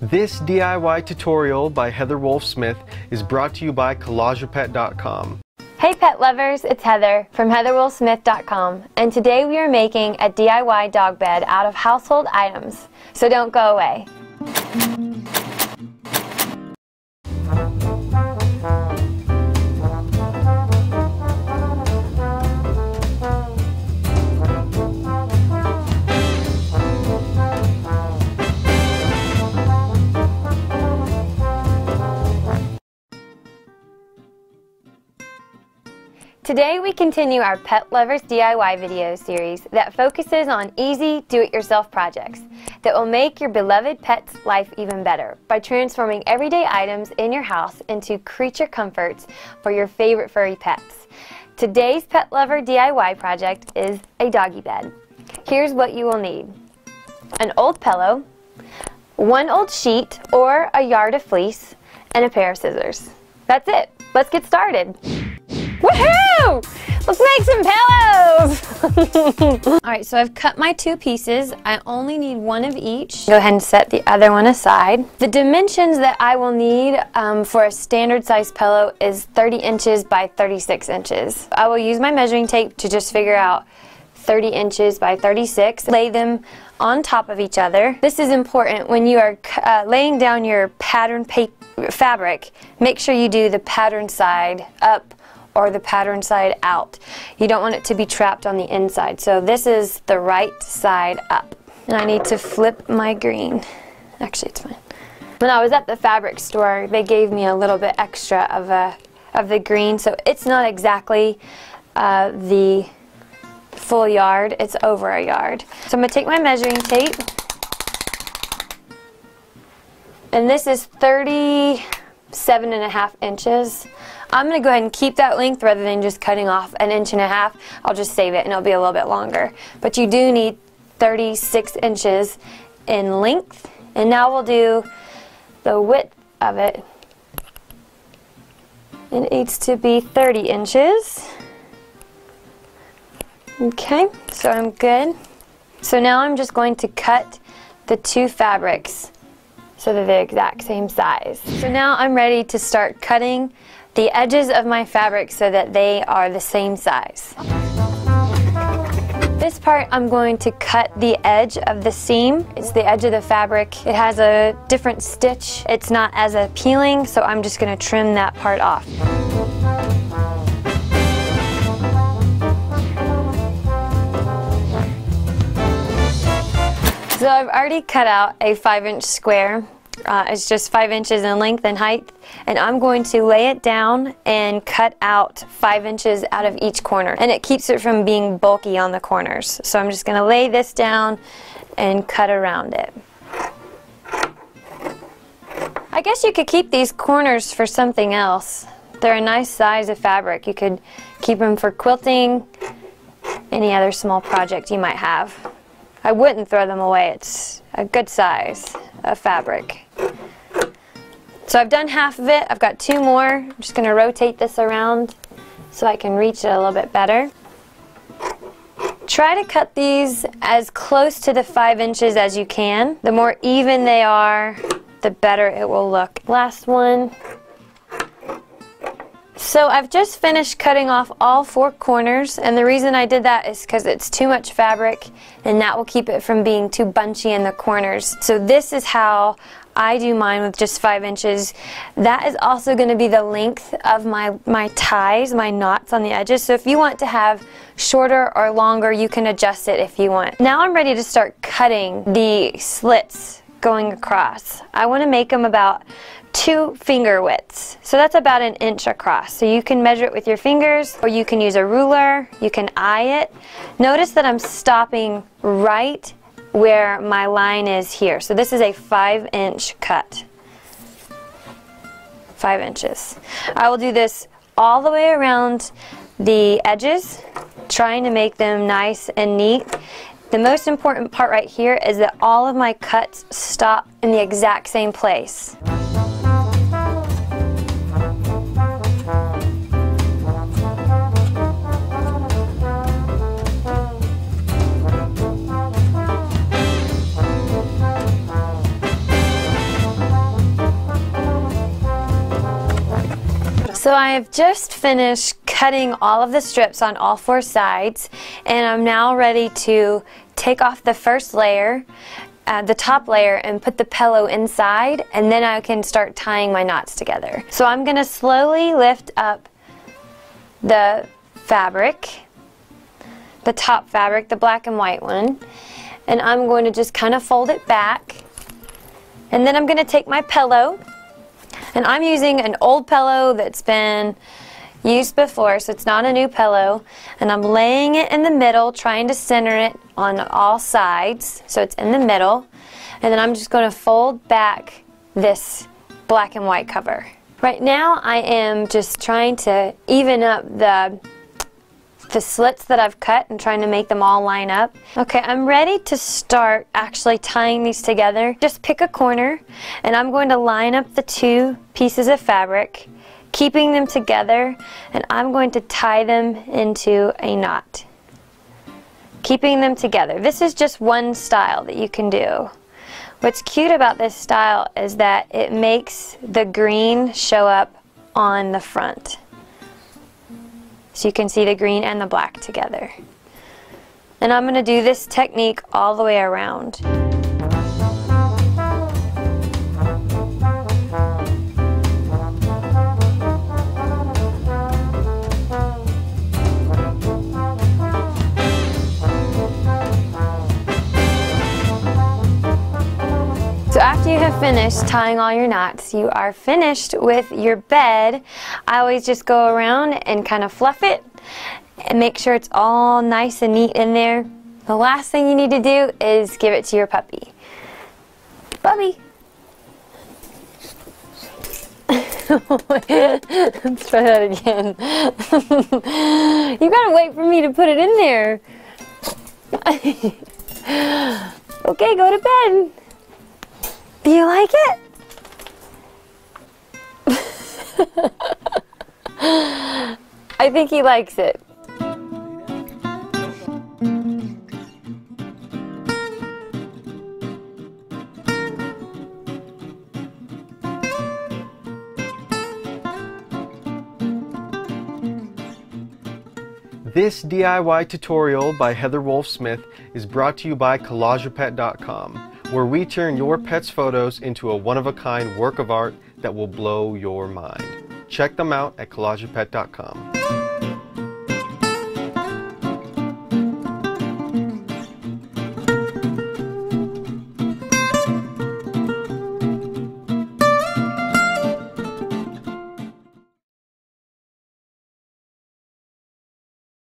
This DIY tutorial by Heather Wolf-Smith is brought to you by collagepet.com. Hey pet lovers, it's Heather from heatherwolfsmith.com, and today we are making a DIY dog bed out of household items, so don't go away. Today we continue our Pet Lovers DIY video series that focuses on easy do-it-yourself projects that will make your beloved pet's life even better by transforming everyday items in your house into creature comforts for your favorite furry pets. Today's Pet Lover DIY project is a doggy bed. Here's what you will need: an old pillow, one old sheet or a yard of fleece, and a pair of scissors. That's it. Let's get started. Woohoo! Let's make some pillows! Alright, so I've cut my two pieces. I only need one of each. Go ahead and set the other one aside. The dimensions that I will need for a standard size pillow is 30 inches by 36 inches. I will use my measuring tape to just figure out 30 inches by 36. Lay them on top of each other. This is important when you are laying down your pattern fabric. Make sure you do the pattern side up or the pattern side out. You don't want it to be trapped on the inside. So this is the right side up. And I need to flip my green. Actually, it's fine. When I was at the fabric store, they gave me a little bit extra of the green, so it's not exactly the full yard, it's over a yard. So I'm gonna take my measuring tape, and this is 37.5 inches. I'm going to go ahead and keep that length rather than just cutting off 1.5 inches. I'll just save it and it'll be a little bit longer. But you do need 36 inches in length. And now we'll do the width of it. It needs to be 30 inches. Okay, so I'm good. So now I'm just going to cut the two fabrics so they're the exact same size. So now I'm ready to start cutting the edges of my fabric so that they are the same size. This part I'm going to cut the edge of the seam. It's the edge of the fabric. It has a different stitch. It's not as appealing, so I'm just going to trim that part off. So I've already cut out a 5-inch square. It's just 5 inches in length and height, and I'm going to lay it down and cut out 5 inches out of each corner, and it keeps it from being bulky on the corners. So I'm just going to lay this down and cut around it. I guess you could keep these corners for something else. They're a nice size of fabric. You could keep them for quilting, any other small project you might have. I wouldn't throw them away. It's a good size of fabric. So I've done half of it. I've got two more. I'm just going to rotate this around so I can reach it a little bit better. Try to cut these as close to the 5 inches as you can. The more even they are, the better it will look. Last one. So I've just finished cutting off all 4 corners, and the reason I did that is because it's too much fabric and that will keep it from being too bunchy in the corners. So this is how I do mine with just 5 inches. That is also going to be the length of my ties, my knots on the edges. So if you want to have shorter or longer, you can adjust it if you want. Now I'm ready to start cutting the slits going across. I want to make them about 2 finger widths. So that's about 1 inch across. So you can measure it with your fingers, or you can use a ruler. You can eye it. Notice that I'm stopping right where my line is here. So this is a 5-inch cut. 5 inches. I will do this all the way around the edges, trying to make them nice and neat. The most important part right here is that all of my cuts stop in the exact same place. So I have just finished cutting all of the strips on all 4 sides, and I'm now ready to take off the first layer, the top layer, and put the pillow inside, and then I can start tying my knots together. So I'm going to slowly lift up the fabric, the top fabric, the black and white one, and I'm going to just kind of fold it back, and then I'm going to take my pillow, and I'm using an old pillow that's been used before, so it's not a new pillow, and I'm laying it in the middle, trying to center it on all sides so it's in the middle, and then I'm just going to fold back this black and white cover. Right now I am just trying to even up the slits that I've cut and trying to make them all line up. Okay, I'm ready to start actually tying these together. Just pick a corner, and I'm going to line up the 2 pieces of fabric, keeping them together, and I'm going to tie them into a knot. Keeping them together. This is just one style that you can do. What's cute about this style is that it makes the green show up on the front. So you can see the green and the black together. And I'm going to do this technique all the way around. So after you have finished tying all your knots, you are finished with your bed. I always just go around and kind of fluff it and make sure it's all nice and neat in there. The last thing you need to do is give it to your puppy. Bubby! Let's try that again. You gotta wait for me to put it in there. Okay, go to bed. Do you like it? I think he likes it. This DIY tutorial by Heather Wolf-Smith is brought to you by CollageAPet.com, where we turn your pet's photos into a one-of-a-kind work of art that will blow your mind. Check them out at CollageAPet.com.